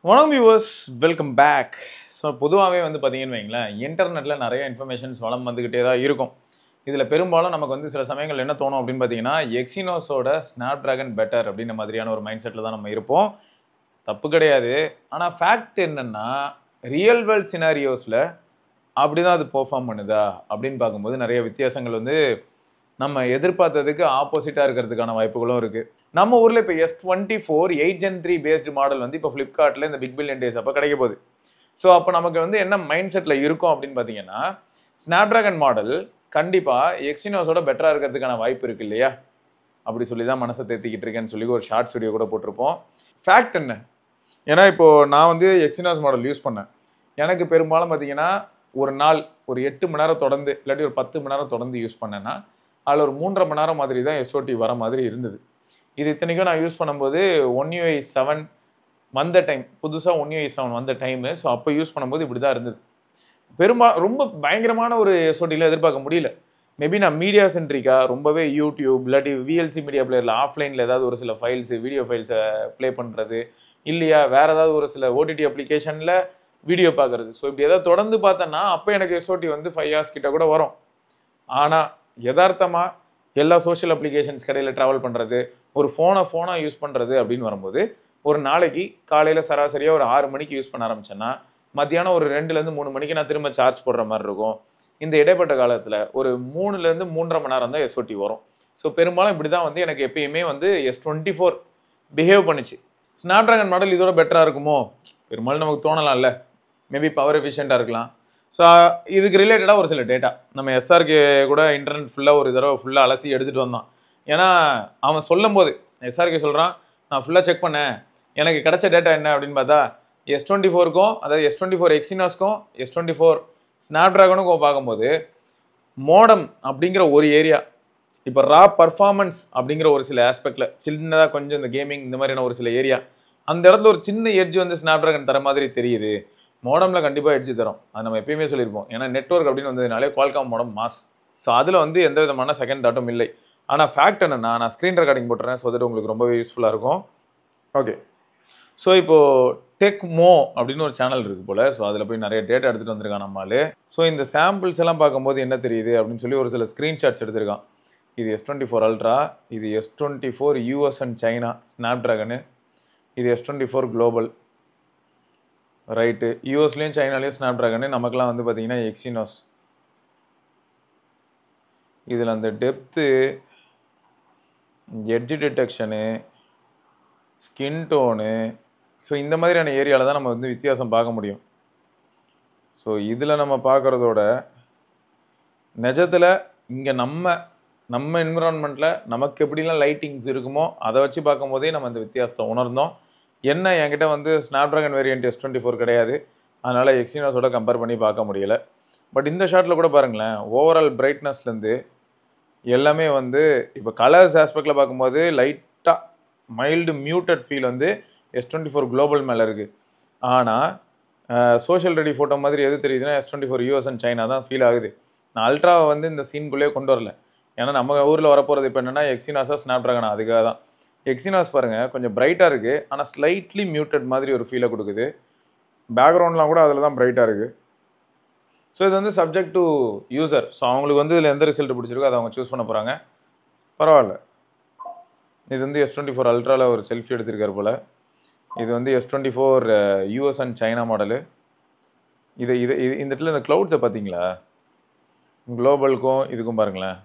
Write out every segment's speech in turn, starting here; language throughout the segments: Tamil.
வணக்கம் வியூவர்ஸ், வெல்கம் பேக். ஸோ பொதுவாகவே பார்த்தீங்கன்னு வைங்களேன், இன்டர்நெட்டில் நிறைய இன்ஃபர்மேஷன்ஸ் வளம் வந்துக்கிட்டே தான் இருக்கும். இதில் பெரும்பாலும் நமக்கு சில சமயங்கள் என்ன தோணும் அப்படின்னு பார்த்தீங்கன்னா, எக்ஸினோஸோட ஸ்னாப் ட்ராகன் பெட்டர் அப்படின்ற மாதிரியான ஒரு மைண்ட் செட்டில் தான் நம்ம இருப்போம். தப்பு கிடையாது. ஆனால் ஃபேக்ட் என்னென்னா, ரியல் வேர்ல்ட் சினாரியோஸில் அப்படி தான் அது பெர்ஃபார்ம் பண்ணுதா அப்படின்னு பார்க்கும்போது நிறைய வித்தியாசங்கள் நம்ம எதிர்பார்த்ததுக்கு ஆப்போசிட்டாக இருக்கிறதுக்கான வாய்ப்புகளும் இருக்குது. நம்ம ஊரில் இப்போ S24 8 Gen 3 பேஸ்டு மாடல் இப்போ ஃப்ளிப்கார்ட்டில் இந்த பிக் பில்லியன் டேஸ் அப்போ கிடைக்க போகுது. ஸோ அப்போ நமக்கு என்ன மைண்ட் செட்டில் இருக்கும் அப்படின்னு பார்த்தீங்கன்னா, ஸ்னாப் ட்ராகன் மாடல் கண்டிப்பாக எக்ஸினோஸோட பெட்டராக இருக்கிறதுக்கான வாய்ப்பு இருக்குது இல்லையா? அப்படி சொல்லி தான் மனசை தேத்திக்கிட்டு இருக்கேன்னு சொல்லி ஒரு ஷார்ட்ஸ் வீடியோ கூட போட்டிருப்போம். ஃபேக்ட் என்ன? ஏன்னா இப்போது நான் எக்ஸினோஸ் மாடல் யூஸ் பண்ணேன். எனக்கு பெரும்பாலும் பார்த்தீங்கன்னா ஒரு நாள் ஒரு 8 மணி நேரம் தொடர்ந்து இல்லாட்டி ஒரு 10 மணி நேரம் தொடர்ந்து யூஸ் பண்ணேன்னா அதில் ஒரு 3.5 மணி நேரம் மாதிரி தான் SOT வர மாதிரி இருந்தது. இது இத்தனைக்கும் நான் யூஸ் பண்ணும்போது One UI 7 வந்த டைம், புதுசாக One UI 7 வந்த டைமு. ஸோ அப்போ யூஸ் பண்ணும்போது இப்படி தான் இருந்தது. ரொம்ப பயங்கரமான ஒரு SOTயில் எதிர்பார்க்க முடியல. மேபி நான் மீடியா சென்ட்ரிக்காக ரொம்பவே யூடியூப் இல்லாட்டி VLC மீடியா பிளேயரில் ஆஃப்லைனில் ஏதாவது ஒரு சில ஃபைல்ஸு வீடியோ ஃபைல்ஸை ப்ளே பண்ணுறது இல்லையா, வேறு ஏதாவது ஒரு சில OTT அப்ளிகேஷனில் வீடியோ பார்க்குறது. ஸோ இப்படி ஏதாவது தொடர்ந்து பார்த்தேன்னா அப்போ எனக்கு SOT 5 hours கிட்ட கூட வரும். ஆனால் யதார்த்தமாக எல்லா சோஷியல் அப்ளிகேஷன்ஸ் கடையில் ட்ராவல் பண்ணுறது, ஒரு ஃபோனாக யூஸ் பண்ணுறது அப்படின்னு வரும்போது ஒரு நாளைக்கு காலையில் சராசரியாக ஒரு 6 மணிக்கு யூஸ் பண்ண ஆரம்பிச்சேன்னா மத்தியானம் ஒரு 2லேருந்து 3 மணிக்கு நான் திரும்ப சார்ஜ் போடுற மாதிரி இருக்கும். இந்த இடைப்பட்ட காலத்தில் ஒரு 3லேருந்து 3.5 மணி நேரம் தான் SOT வரும். ஸோ பெரும்பாலும் இப்படி தான் எனக்கு எப்பயுமே S24 பிஹேவ் பண்ணிச்சு. ஸ்னாப் ட்ராகன் மாடல் இதோட பெட்டராக இருக்குமோ பெரும்பாலும் நமக்கு தோணலாம்ல. மேபி பவர் எஃபிஷியண்ட்டாக இருக்கலாம். ஸோ இதுக்கு ரிலேட்டடாக ஒரு சில டேட்டா நம்ம SRK கூட இன்டர்நெட் ஃபுல்லாக ஒரு தடவை ஃபுல்லாக அலசி எடுத்துகிட்டு வந்தான். ஏன்னா அவன் சொல்லும் போது SRK சொல்கிறான், நான் ஃபுல்லாக செக் பண்ணேன், எனக்கு கிடைச்ச டேட்டா என்ன அப்படின்னு பார்த்தா S24க்கும் அதாவது S24 எக்ஸினோஸ்க்கும் S24 ஸ்னாப் ட்ராகனுக்கும் பார்க்கும்போது மோடம் அப்படிங்கிற ஒரு ஏரியா, இப்போ ரா பர்ஃபார்மன்ஸ் அப்படிங்கிற ஒரு சில ஆஸ்பெக்டில் சின்னதாக கொஞ்சம் இந்த கேமிங் இந்த மாதிரியான ஒரு சில ஏரியா, அந்த இடத்துல ஒரு சின்ன எட்ஜ் ஸ்னாப் ட்ராகன் தர மாதிரி தெரியுது. மோடமில் கண்டிப்பாக எட்ஜ் தரும், அது நம்ம எப்பயுமே சொல்லியிருப்போம். ஏன்னா நெட்வொர்க் அப்படின்னு வந்ததுனாலே குவால்காம் மோடம் மாஸ். ஸோ அதில் எந்த விதமான செகண்ட் தாட்டும் இல்லை. ஆனால் ஃபேக்ட் என்னென்னா, நான் ஸ்க்ரீன் ரெக்கார்டிங் போட்டுறேன், ஸோ தட் உங்களுக்கு ரொம்பவே யூஸ்ஃபுல்லாக இருக்கும். ஓகே, ஸோ இப்போது டெக்மோ அப்படின்னு ஒரு சேனல் இருக்குது போல். ஸோ அதில் போய் நிறைய டேட்டா எடுத்துகிட்டு வந்திருக்கான் நம்மளால். ஸோ இந்த சாம்பிள்ஸ் எல்லாம் பார்க்கும்போது என்ன தெரியுது அப்படின்னு சொல்லி ஒரு சில ஸ்க்ரீன்ஷாட்ஸ் எடுத்திருக்கான். இது S24 அல்ட்ரா, இது S24 US and China Snapdragon, இது S24 குளோபல் ரைட்டு. யூஎஸ்லேயும் சைனாலேயும் ஸ்னாப் ட்ராகனு, நமக்குலாம் பார்த்தீங்கன்னா எக்ஸினோஸ். இதில் அந்த depth, edge detection, skin tone, so இந்த மாதிரியான ஏரியாவில் தான் நம்ம வித்தியாசம் பார்க்க முடியும். ஸோ இதில் நம்ம பார்க்குறதோட நிஜத்தில் இங்கே நம்ம என்விரான்மெண்ட்டில் நமக்கு எப்படிலாம் லைட்டிங்ஸ் இருக்குமோ அதை வச்சு பார்க்கும்போதே நம்ம அந்த வித்தியாசத்தை உணர்ந்தோம். என்ன என்கிட்ட ஸ்னாப் ட்ராகன் வேரியண்ட் S24 கிடையாது, அதனால் எக்ஸினோஸோட கம்பேர் பண்ணி பார்க்க முடியலை. பட் இந்த ஷாட்டில் கூட பாருங்களேன், ஓவரால் பிரைட்னஸ்லேருந்து எல்லாமே இப்போ கலர்ஸ் ஆஸ்பெக்டில் பார்க்கும்போது லைட்டாக mild muted feel S24 global மேலே இருக்குது. ஆனால் சோஷியல் ரெடி ஃபோட்டோ மாதிரி எது தெரியுதுன்னா S24 US அண்ட் சைனா தான் ஃபீல் ஆகுது. நான் அல்ட்ராவை இந்த சீனுக்குள்ளேயே கொண்டு வரல. ஏன்னா நம்ம ஊரில் வரப்போகிறது இப்போ என்னென்னா எக்ஸினோஸாக ஸ்னாப் ட்ராகனா, அதுக்காக தான். எக்ஸினோஸ் பாருங்கள் கொஞ்சம் பிரைட்டாக இருக்குது, ஆனால் ஸ்லைட்லி மியூட்டட் மாதிரி ஒரு ஃபீலை கொடுக்குது. பேக்ரவுண்ட்லாம் கூட அதில் தான் பிரைட்டாக இருக்குது. ஸோ இது சப்ஜெக்ட் டு யூசர். ஸோ அவங்களுக்கு இதில் எந்த ரிசல்ட் பிடிச்சிருக்கோ அதை அவங்க சூஸ் பண்ண போகிறாங்க. பரவாயில்ல. இது S24 அல்ட்ராவில் ஒரு செல்ஃபி எடுத்திருக்காரு போல். இது S24 US and China model. இது இந்த இடத்துல இந்த க்ளவுட்ஸை பார்த்தீங்களா, குளோபலுக்கும் இதுக்கும் பாருங்களேன்.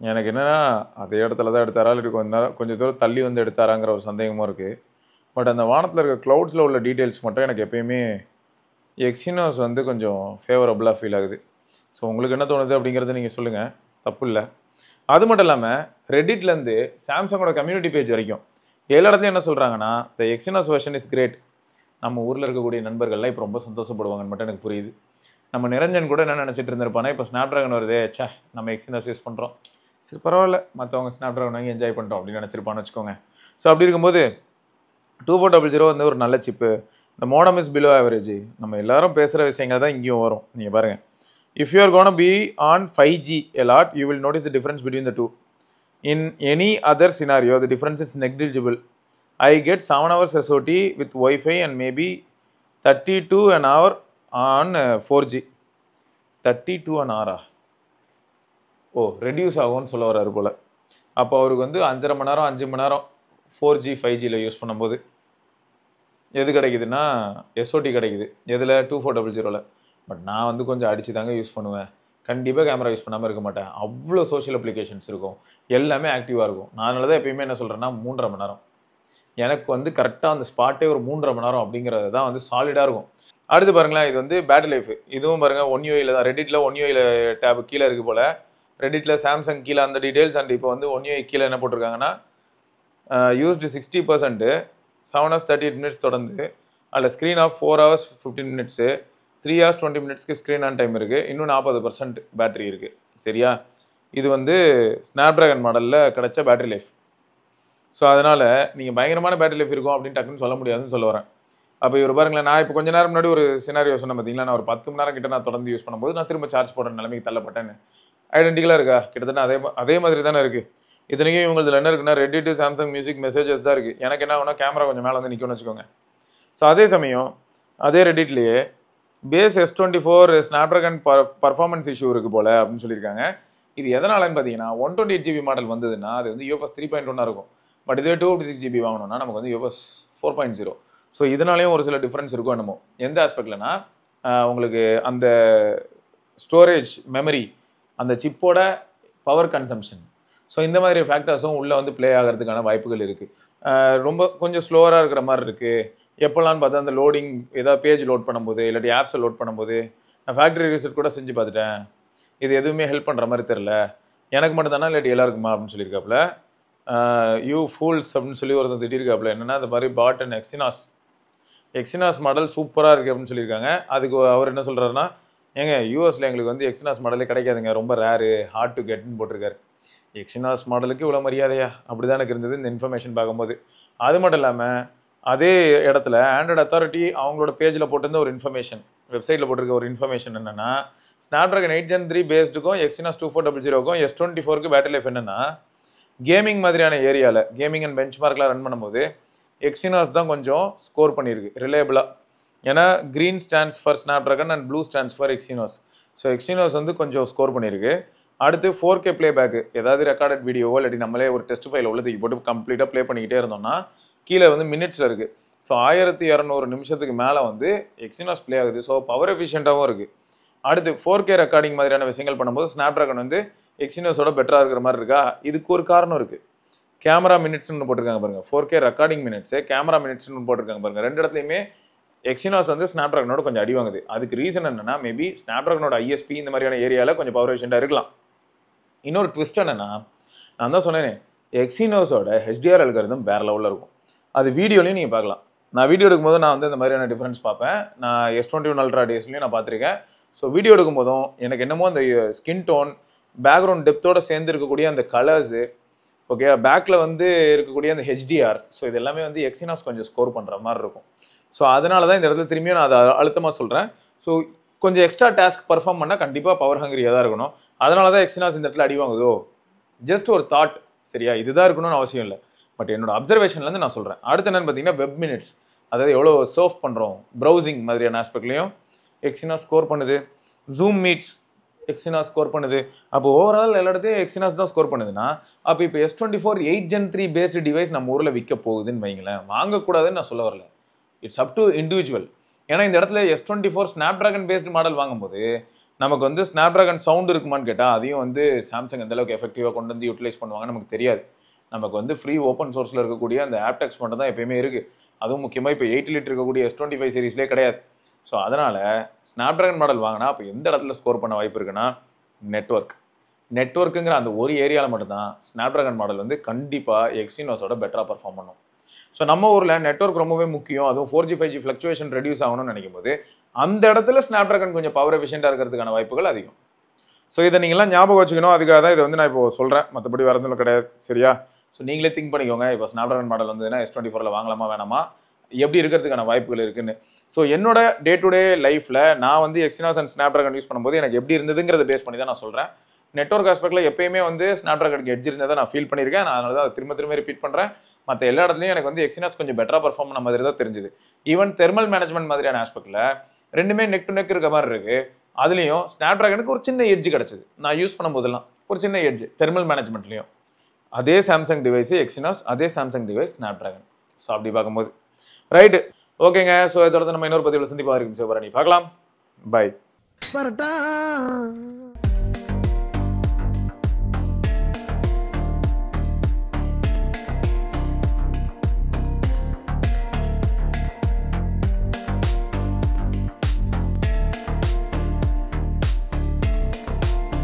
எனக்கு என்னென்னா அதே இடத்துல தான் எடுத்தாரா இல்லை கொஞ்சம் தூரம் தள்ளி எடுத்தாராங்கிற ஒரு சந்தேகமும் இருக்குது. பட் அந்த வானத்தில் இருக்க க்ளவுட்ஸில் உள்ள டீட்டெயில்ஸ் மட்டும் எனக்கு எப்பயுமே எக்ஸினோஸ் கொஞ்சம் ஃபேவரபுளாக ஃபீல் ஆகுது. ஸோ உங்களுக்கு என்ன தோணுது அப்படிங்கிறத நீங்கள் சொல்லுங்கள், தப்பு இல்லை. அது மட்டும் இல்லாமல் ரெடிட்லேருந்து சாம்சங்கோட கம்யூனிட்டி பேஜ் வரைக்கும் எல்லா இடத்துலையும் என்ன சொல்கிறாங்கன்னா, த எக்ஸினோஸ் வெர்ஷன் இஸ் கிரேட். நம்ம ஊரில் இருக்கக்கூடிய நண்பர்கள்லாம் இப்போ ரொம்ப சந்தோஷப்படுவாங்கன்னு மட்டும் எனக்கு புரியுது. நம்ம நிரஞ்சன் கூட என்ன நினச்சிட்டு இருந்திருப்பானா, இப்போ ஸ்னாப் ட்ராகன் வருதே, நம்ம எக்ஸினோஸ் யூஸ் பண்ணுறோம், சரி பரவாயில்ல, மற்றவங்க ஸ்னாப் ட்ராகன் வாங்கி என்ஜாய் பண்ணிட்டோம் அப்படின்னு நினச்சிருப்பான்னு வச்சுக்கோங்க. ஸோ அப்படி இருக்கும்போது 2400 ஒரு நல்ல சிப்பு. இந்த மோடம் இஸ் பிலோ ஆவரேஜ். நம்ம எல்லாரும் பேசுகிற விஷயங்கள் தான் இங்கேயும் வரும். நீங்கள் பாருங்கள், if you are gonna be on 5G a lot, you will notice the difference between the two. In any other scenario, the difference is negligible. I get 7 hours SOT with Wi-Fi and maybe 32 an hour on 4G. 32 an hour. ஓ ரெடியூஸ் ஆகும்னு சொல்ல வர்றாரு போல். அப்போ அவருக்கு வந்து 5.5 மணி நேரம் 5 மணி நேரம் 4G 5Gயில் யூஸ் பண்ணும்போது எது கிடைக்குதுன்னா எஸ்ஓடி கிடைக்குது. எதில் 2400. பட் நான் வந்து கொஞ்சம் அடித்து தாங்க யூஸ் பண்ணுவேன். கண்டிப்பாக கேமரா யூஸ் பண்ணாமல் இருக்க மாட்டேன். அவ்வளோ சோஷியல் அப்ளிகேஷன்ஸ் இருக்கும், எல்லாமே ஆக்டிவாக இருக்கும். நான் அதனால தான் எப்பயுமே என்ன சொல்கிறேன்னா 3.5 மணி நேரம். எனக்கு வந்து கரெக்டாக அந்த ஸ்பாட்டே ஒரு 3.5 மணி நேரம் அப்படிங்கிறது தான் வந்து சாலிடாக இருக்கும். அடுத்து பாருங்களேன், இது வந்து பேட்டரி லைஃப். இதுவும் பாருங்கள் ஒன் யூஐயில் தான். ரெடிட்டில் ஒன் யூஐயில் டேப் கீழே இருக்குது போல். ரெடிட்டில் சாம்சங் கீழே அந்த டீட்டெயில்ஸ். அண்ட் இப்போ வந்து ஒன் யூஐ கீழே என்ன போட்டிருக்காங்கன்னா யூஸ்டு 60%, 7 hours 38 minutes தொடர்ந்து. அதில் screen off 4 hours 15 minutes, 3 hours 20 minutesக்கு ஸ்க்ரீன் ஆன் டைம் இருக்குது. இன்னும் 40% பேட்டரி இருக்குது. சரியா? இது வந்து ஸ்னாப்ட்ராகன் மாடலில் கிடைச்ச பேட்டரி லைஃப். ஸோ அதனால் நீங்கள் பயங்கரமான பேட்டரி லைஃப் இருக்கும் அப்படின்னு டக்குன்னு சொல்ல முடியாதுன்னு சொல்ல வரேன். அப்போ இவர் பாருங்களேன், நான் இப்போ கொஞ்சம் நேரம் முன்னாடி ஒரு சினாரியோ சொன்னேன் பார்த்தீங்களா, நான் ஒரு 10 மணி நேரம் கிட்ட நான் தொடர்ந்து யூஸ் பண்ணும்போது நான் திரும்ப சார்ஜ் போடுற நிலைமைக்கு தள்ளப்பட்டேன்னு. ஐடென்டிக்கலாக இருக்கா? கிட்டத்தட்ட அதே மாதிரி தானே இருக்குது. இத்தனைக்கும் இவங்களுக்கு என்ன இருக்குன்னா ரெடிட், சாம்சங் மியூசிக், மெசேஜஸ் தான் இருக்குது. எனக்கு என்ன ஆகுனா கேமரா கொஞ்சம் மேலே வந்து நிற்கும்னு வச்சுக்கோங்க. ஸோ அதே சமயம் அதே ரெடிட்லேயே base S24 Snapdragon performance issue இருக்குது போல் அப்படின்னு சொல்லியிருக்காங்க. இது எதனாலன்னு பார்த்தீங்கன்னா 128GB மாடல் வந்ததுன்னா அது வந்து UFS 3.1 இருக்கும். பட் இதே 256GB வாங்கணும்னா நமக்கு வந்து UFS 4.0. ஸோ இதனாலேயும் ஒரு சில டிஃப்ரென்ஸ் இருக்கும் என்னமோ. எந்த ஆஸ்பெக்ட்லனா உங்களுக்கு அந்த ஸ்டோரேஜ் மெமரி, அந்த சிப்போட பவர் கன்சம்ஷன், ஸோ இந்த மாதிரி ஃபேக்டர்ஸும் உள்ளே வந்து ப்ளே ஆகிறதுக்கான வாய்ப்புகள் இருக்குது. ரொம்ப கொஞ்சம் ஸ்லோவராக இருக்கிற மாதிரி இருக்குது. எப்போலான்னு பார்த்தா அந்த லோடிங், ஏதாவது பேஜ் லோட் பண்ணும்போது இல்லாட்டி ஆப்ஸை லோட் பண்ணும்போது நான் ஃபேக்ட்ரி ரீசெட் கூட செஞ்சு பார்த்துட்டேன், இது எதுவுமே ஹெல்ப் பண்ணுற மாதிரி தெரில, எனக்கு மட்டும் தானே இல்லாட்டி எல்லாருக்குமா அப்படின்னு சொல்லியிருக்காப்புல. யூ ஃபூல்ஸ் அப்படின்னு சொல்லி ஒருத்தர் திட்டிருக்காப்புல. என்னென்னா இந்த மாதிரி பாட் அண்ட் எக்ஸினாஸ் மாடல் சூப்பராக இருக்குது அப்படின்னு சொல்லியிருக்காங்க. அதுக்கு அவர் என்ன சொல்கிறாருன்னா, ஏங்க யூஎஸில் எங்களுக்கு வந்து எக்ஸினாஸ் மாடலே கிடைக்காதுங்க, ரொம்ப ரேரு, ஹார்ட் டு கெட்னு போட்டிருக்காரு. எக்ஸினாஸ் மாடலுக்கு இவ்வளோ மரியாதையா? அப்படி தான் எனக்கு இருந்தது இந்த இன்ஃபர்மேஷன் பார்க்கும்போது. அது மட்டும் இல்லாமல் அதே இடத்துல ஆண்ட்ராய்டு அத்தாரிட்டி அவங்களோட பேஜில் போட்டிருந்த ஒரு இன்ஃபர்மேஷன், வெப்சைட்டில் போட்டிருக்க ஒரு இன்ஃபர்மேஷன் என்னென்னா, ஸ்னாப்ட்ராகன் 8 Gen 3 பேஸ்டுக்கும் எக்ஸினாஸ் 2400க்கும் S24க்கு பேட்டரி லைஃப் என்னென்னா, கேமிங் மாதிரியான ஏரியாவில் கேமிங் அண்ட் பெஞ்ச் மார்க்லாம் ரன் பண்ணும்போது எக்ஸினாஸ் தான் கொஞ்சம் ஸ்கோர் பண்ணியிருக்கு ரிலேபிளாக. ஏன்னா green stands for Snapdragon and blue stands for Exynos. So Exynos வந்து கொஞ்சம் ஸ்கோர் பண்ணியிருக்கு. அடுத்து 4K ப்ளேபேக்கு, ஏதாவது ரெக்கார்டட் வீடியோவோ இல்லாட்டி நம்மளே ஒரு டெஸ்ட் ஃபைல் உள்ள தூக்கி போட்டு கம்ப்ளீட்டாக ப்ளே பண்ணிக்கிட்டே இருந்தோம்னா கீழே வந்து மினிட்ஸில் இருக்குது. ஸோ 1200 நிமிஷத்துக்கு மேலே வந்து எக்ஸினாஸ் ப்ளே ஆகுது. ஸோ பவர் எஃபிஷியண்ட்டாகவும் இருக்குது. அடுத்து 4K ரெக்கார்டிங் மாதிரியான விஷயங்கள் பண்ணும்போது ஸ்னாப்ட்ராகன் வந்து எக்ஸினாஸோட பெட்டராக இருக்கிற மாதிரி இருக்கா? இதுக்கு ஒரு காரணம் இருக்குது. கேமரா மினிட்ஸ்னு போட்டிருக்காங்க பாருங்கள். 4K ரெக்கார்டிங் மினிட்ஸு, கேமரா மினிட்ஸ்னு போட்டிருக்காங்க பாருங்கள். ரெண்டு இடத்துலையுமே எக்ஸினாஸ் வந்து ஸ்னாப்ட்ராகனோட கொஞ்சம் அடி வாங்குது. அதுக்கு ரீசன் என்னன்னா, மேபி ஸ்னாப்ட்ராகனோட ISP இந்த மாதிரியான ஏரியாவில் கொஞ்சம் பவர் எஃபிஷியண்டாக இருக்கலாம். இன்னொரு ட்விஸ்ட் என்னன்னா, நான் தான் சொன்னேனே, எக்ஸினாஸோட HDR அல்காரிதம் வேற லெவலில் இருக்கும். அது வீடியோலையும் நீங்கள் பார்க்கலாம். நான் வீடியோ எடுக்கும்போது நான் வந்து இந்த மாதிரியான டிஃப்ரென்ஸ் பார்ப்பேன். நான் S21 Ultra டேஸ்லையும் நான் பார்த்துருக்கேன். ஸோ வீடியோ எடுக்கும்போதும் எனக்கு என்னமோ அந்த ஸ்கின் டோன், பேக்ரவுண்ட் டெப்த்தோட சேர்ந்து இருக்கக்கூடிய அந்த கலர்ஸு, ஓகே, பேக்கில் வந்து இருக்கக்கூடிய அந்த HDR, ஸோ இது எல்லாமே வந்து எக்ஸினாஸ் கொஞ்சம் ஸ்கோர் பண்ணுற மாதிரி இருக்கும். ஸோ அதனால தான் இந்த இடத்துல திரும்பியும் நான் அதை அழுத்தமாக சொல்கிறேன். ஸோ கொஞ்சம் எக்ஸ்ட்ரா டாஸ்க் பர்ஃபார்ம் பண்ணால் கண்டிப்பாக பவர் ஹங்கரியாக தான் இருக்கணும். அதனால தான் எக்ஸினாஸ் இந்த இடத்துல அடி வாங்குதோ? ஜஸ்ட் ஒரு தாட், சரியா? இதுதான் இருக்கணும்னு அவசியம் இல்லை. பட் என்னோட அப்சர்வேஷன்லேருந்து நான் சொல்கிறேன். அடுத்து என்னென்னு பார்த்தீங்கன்னா வெப் மினிட்ஸ், அதாவது எவ்வளோ சர்ஃப் பண்ணுறோம், ப்ரௌசிங் மாதிரியான ஆஸ்பெக்ட்லையும் எக்ஸினாஸ் ஸ்கோர் பண்ணுது. ஜூம் மீட்ஸ் எக்ஸினாஸ் ஸ்கோர் பண்ணுது. அப்போ ஓவரால் எல்லா இடத்தையும் எக்ஸினாஸ் தான் ஸ்கோர் பண்ணுதுன்னா, அப்போ இப்போ S24 8 Gen 3 பேஸ்டு டிவைஸ் நம்ம ஊரில் விற்க போகுதுன்னு வைங்களேன். வாங்கக்கூடாதுன்னு நான் சொல்ல வரல, இட்ஸ் அப் டு இண்டிவிஜுவல். ஏன்னா இந்த இடத்துல S24 ஸ்னாப்ட்ராகன் பேஸ்டு மாடல் வாங்கும்போது நமக்கு வந்து ஸ்னாப்ட்ராகன் சவுண்ட் இருக்குமான்னு கேட்டால் அதையும் வந்து சாம்சங் எந்தளவுக்கு எஃபெக்டிவாக கொண்டு வந்து யூட்டிலைஸ் பண்ணுவாங்க நமக்கு தெரியாது. நமக்கு வந்து ஃப்ரீ ஓப்பன் சோர்ஸில் இருக்கக்கூடிய அந்த ஆப்டெக்ஸ் மட்டும் தான் எப்பயுமே இருக்குது. அதுவும் முக்கியமாக இப்போ 8 லிட்டர் இருக்கக்கூடிய S25 சீரீஸ்லேயே கிடையாது. ஸோ அதனால் ஸ்னாப்ட்ராகன் மாடல் வாங்கினா அப்போ எந்த இடத்துல ஸ்கோர் பண்ண வாய்ப்பு இருக்குன்னா, நெட்வொர்க்குங்கிற அந்த ஒரு ஏரியாவில் மட்டும்தான் ஸ்னாப்ட்ராகன் மாடல் வந்து கண்டிப்பாக எக்ஸினாஸோட பெட்டராக பர்ஃபார்ம் பண்ணும். ஸோ நம்ம ஊரில் நெட்வொர்க் ரொம்பவே முக்கியம். அதுவும் 4G 5G ஃப்ளக்சுவேஷன் ரெடியூஸ் ஆகணும்னு நினைக்கும் போது அந்த இடத்துல ஸ்னாப்ட்ராகன் கொஞ்சம் பவர் எஃபிஷியண்டாக இருக்கிறதுக்கான வாய்ப்புகள் அதிகம். ஸோ இதை நீங்கள்லாம் ஞாபகம் வச்சுக்கணும். அதுக்காக தான் இதை வந்து நான் இப்போ சொல்கிறேன், மற்றபடி வரதுல கிடையாது, சரியா? ஸோ நீங்களே திங்க் பண்ணிக்கோங்க. இப்போ ஸ்னாப்ட்ராகன் மாடல் வந்துன்னா S24 வாங்கலாமா வேணாமா, எப்படி இருக்கிறதுக்கான வாய்ப்புகள் இருக்குன்னு. ஸோ என்னோட டே டு டே லைஃப்பில் நான் வந்து எக்ஸினாஸ் அண்ட் ஸ்னாப்ட்ராகன் யூஸ் பண்ணும்போது எனக்கு எப்படி இருந்ததுங்கிறத பேஸ் பண்ணி தான் நான் சொல்கிறேன். நெட்வொர்க் ஆஸ்பெக்ட்ல எப்பயுமே வந்து ஸ்னாப் டிராகனுக்கு எட்ஜ் இருந்ததை நான் ஃபீல் பண்ணியிருக்கேன். நான் அதனால தான் திரும்ப திரும்ப ரிப்பீட் பண்ணுறேன். மற்ற எல்லா இடத்துலையும் எனக்கு வந்து எக்ஸினாஸ் கொஞ்சம் பெட்டராக பர்ஃபார்ம் பண்ண மாதிரி தான் தெரிஞ்சுது. ஈவன் தெர்மல் மேனேஜ்மெண்ட் மாதிரியான ஆஸ்பெக்ட்ல ரெண்டுமே நெக் டு நெக் இருக்க மாதிரி இருக்கு. அதுலேயும் ஸ்னாப் டிராகனுக்கு ஒரு சின்ன எட்ஜ் கிடச்சிது நான் யூஸ் பண்ணும்போதெல்லாம். ஒரு சின்ன எட்ஜ் தெர்மல் மேனேஜ்மெண்ட்லையும். அதே சாம்சங் டிவைஸ் எக்ஸினாஸ், அதே Samsung device Snapdragon. So அப்படி பார்க்கும்போது ரைட்டு ஓகேங்க. ஸோ இதை தொடர்ந்து நம்ம இன்னொரு பதிவில் சந்திப்பாக இருக்கும் சிவபரணி பார்க்கலாம். பை.